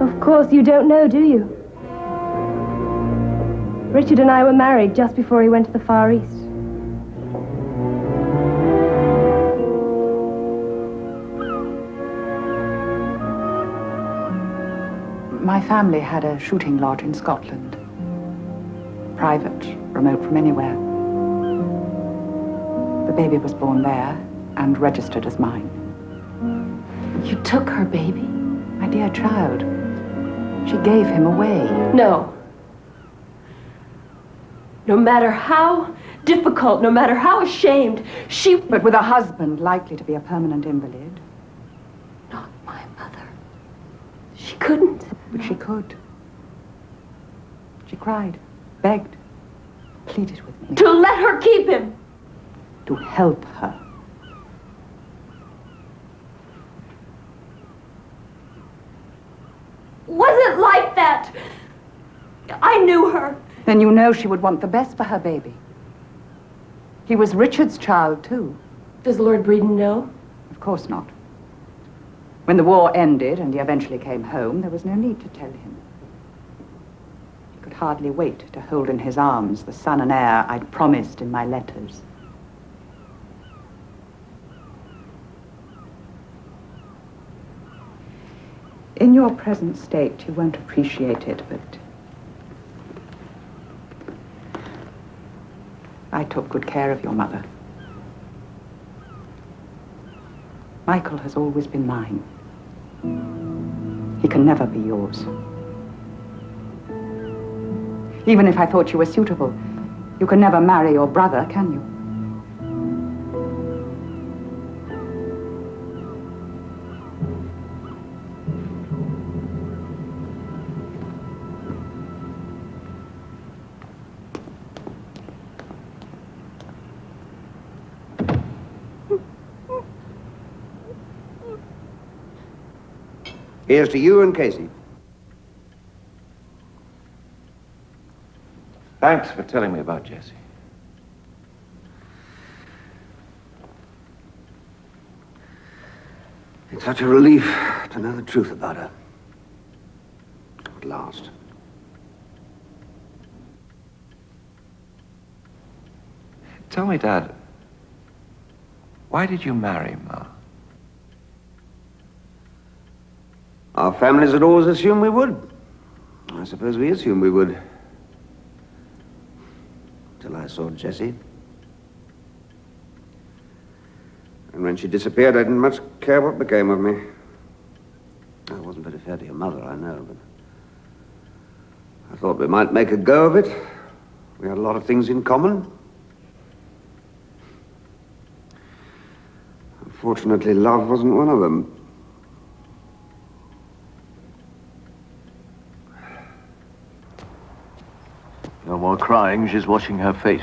Of course you don't know, do you? Richard and I were married just before he went to the Far East. My family had a shooting lodge in Scotland. Private, remote from anywhere. The baby was born there and registered as mine. You took her baby? My dear child. She gave him away. No. No matter how difficult, no matter how ashamed, she... But with a husband likely to be a permanent invalid. Not my mother. She couldn't. But she could. She cried, begged, pleaded with me. To let her keep him. To help her. Wasn't like that. I knew her. Then you know she would want the best for her baby. He was Richard's child, too. Does Lord Breeden know? Of course not. When the war ended and he eventually came home, there was no need to tell him. He could hardly wait to hold in his arms the son and heir I'd promised in my letters. In your present state, you won't appreciate it, but I took good care of your mother. Michael has always been mine. He can never be yours. Even if I thought you were suitable, you can never marry your brother, can you? Here's to you and Casey. Thanks for telling me about Jessie. It's such a relief to know the truth about her. At last. Tell me, Dad, why did you marry Ma? Our families had always assumed we would. I suppose we assumed we would. Till I saw Jessie. And when she disappeared, I didn't much care what became of me. I wasn't very fair to your mother, I know, but I thought we might make a go of it. We had a lot of things in common. Unfortunately, love wasn't one of them. No more crying, she's washing her face.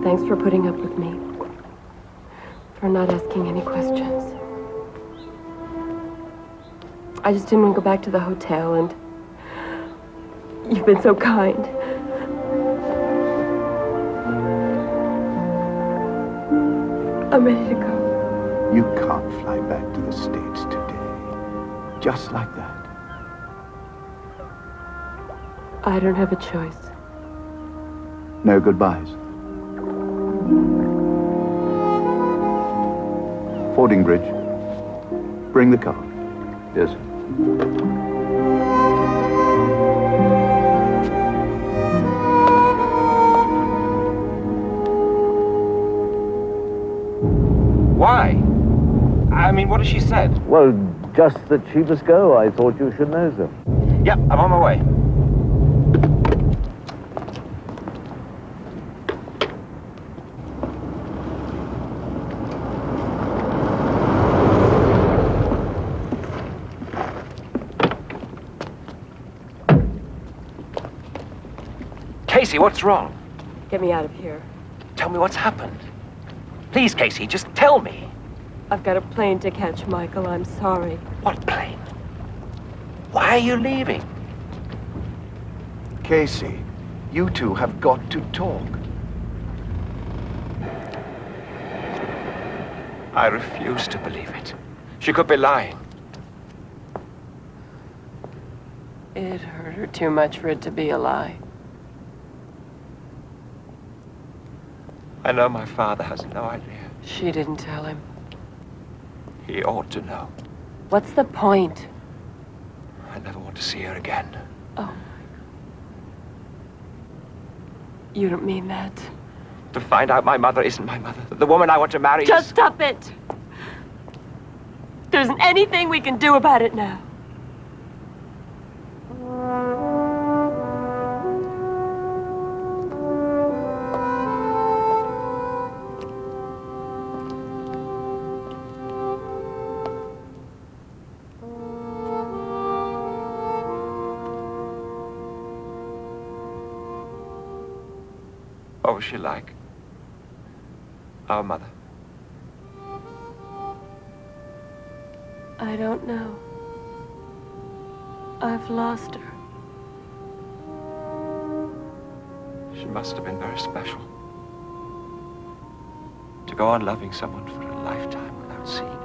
Thanks for putting up with me. For not asking any questions. I just didn't want to go back to the hotel, and you've been so kind. I'm ready to go. You can't fly back to the States today. Just like that. I don't have a choice. No goodbyes. Fording bridge. Bring the car. Yes, sir. Why? I mean, what has she said? Well, just that she must go. I thought you should know so. Yep, I'm on my way. Casey, what's wrong? Get me out of here. Tell me what's happened. Please, Casey, just tell me. I've got a plane to catch, Michael. I'm sorry. What plane? Why are you leaving? Casey, you two have got to talk. I refuse to believe it. She could be lying. It hurt her too much for it to be a lie. I know my father has no idea. She didn't tell him. He ought to know. What's the point? I never want to see her again. Oh, Michael. You don't mean that. To find out my mother isn't my mother. That the woman I want to marry Just is... stop it! There isn't anything we can do about it now. What was she like? Our mother. I don't know. I've lost her. She must have been very special. To go on loving someone for a lifetime without seeing it.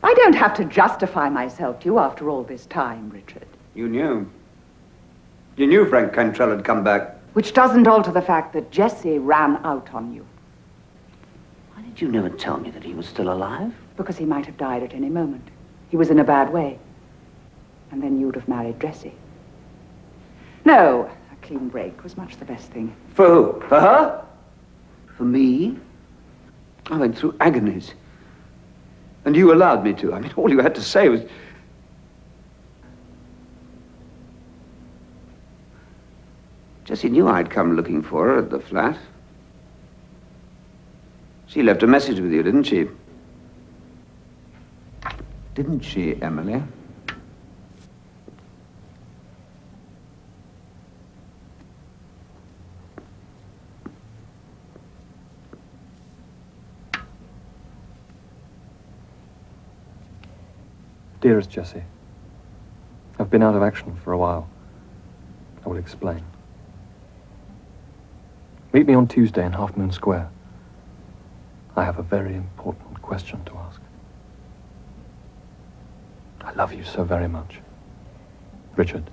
I don't have to justify myself to you after all this time, Richard. You knew. You knew Frank Cantrell had come back. Which doesn't alter the fact that Jesse ran out on you. Why did you never tell me that he was still alive? Because he might have died at any moment. He was in a bad way. And then you'd have married Jessie. No, a clean break was much the best thing. For who? For her? For me? I went through agonies. And you allowed me to. I mean, all you had to say was... Jessie knew I'd come looking for her at the flat. She left a message with you, didn't she? Didn't she, Emily? Dearest Jessie, I've been out of action for a while. I will explain. Meet me on Tuesday in Half Moon Square. I have a very important question to ask. I love you so very much. Richard.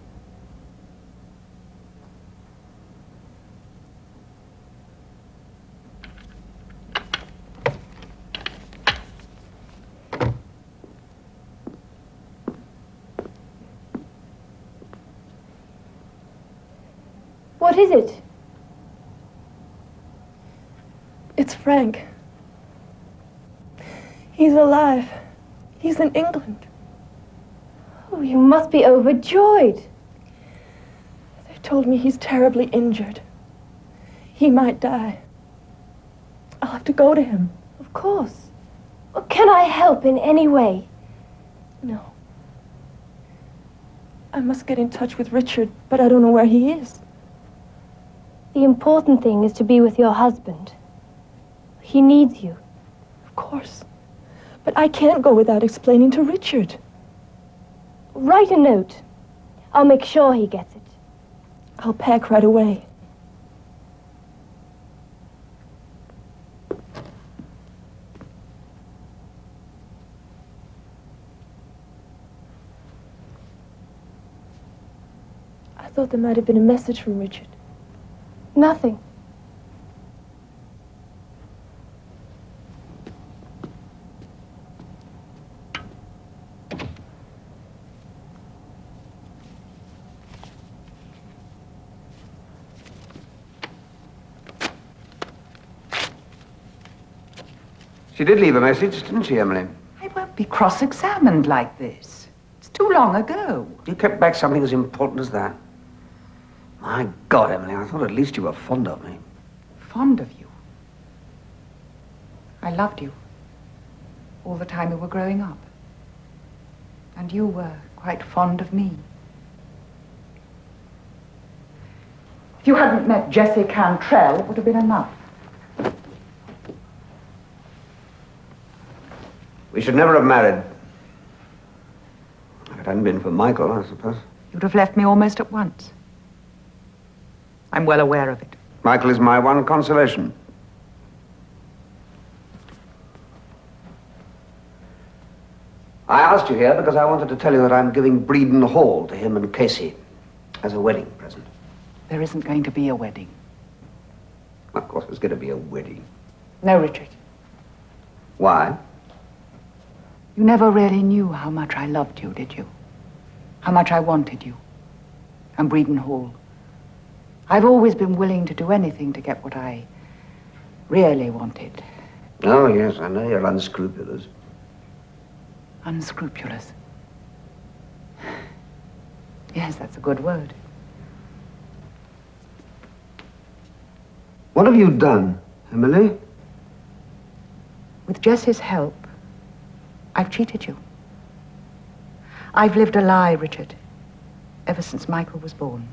What is it? It's Frank. He's alive. He's in England. Oh, you must be overjoyed. They told me he's terribly injured. He might die. I'll have to go to him. Of course. Well, can I help in any way? No. I must get in touch with Richard, but I don't know where he is. The important thing is to be with your husband. He needs you. Of course. But I can't go without explaining to Richard. Write a note. I'll make sure he gets it. I'll pack right away. I thought there might have been a message from Richard. Nothing. She did leave a message, didn't she, Emily? I won't be cross-examined like this. It's too long ago. You kept back something as important as that? My God, Emily, I thought at least you were fond of me. Fond of you. I loved you. All the time we were growing up. And you were quite fond of me. If you hadn't met Jessie Cantrell, it would have been enough. We should never have married. If it hadn't been for Michael, I suppose. You'd have left me almost at once. I'm well aware of it. Michael is my one consolation. I asked you here because I wanted to tell you that I'm giving Breeden Hall to him and Casey as a wedding present. There isn't going to be a wedding. Of course, there's going to be a wedding. No, Richard. Why? You never really knew how much I loved you, did you? How much I wanted you. And Breeden Hall. I've always been willing to do anything to get what I really wanted. Oh, yes, I know you're unscrupulous. Unscrupulous. Yes, that's a good word. What have you done, Emily? With Jessie's help, I've cheated you. I've lived a lie, Richard, ever since Michael was born.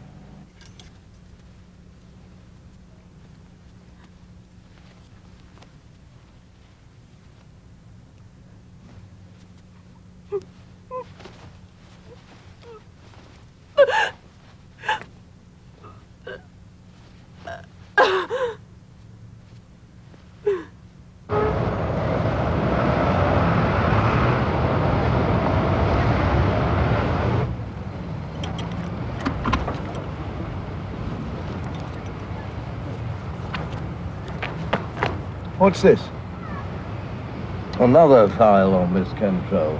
What's this? Another file on Miss Cantrell.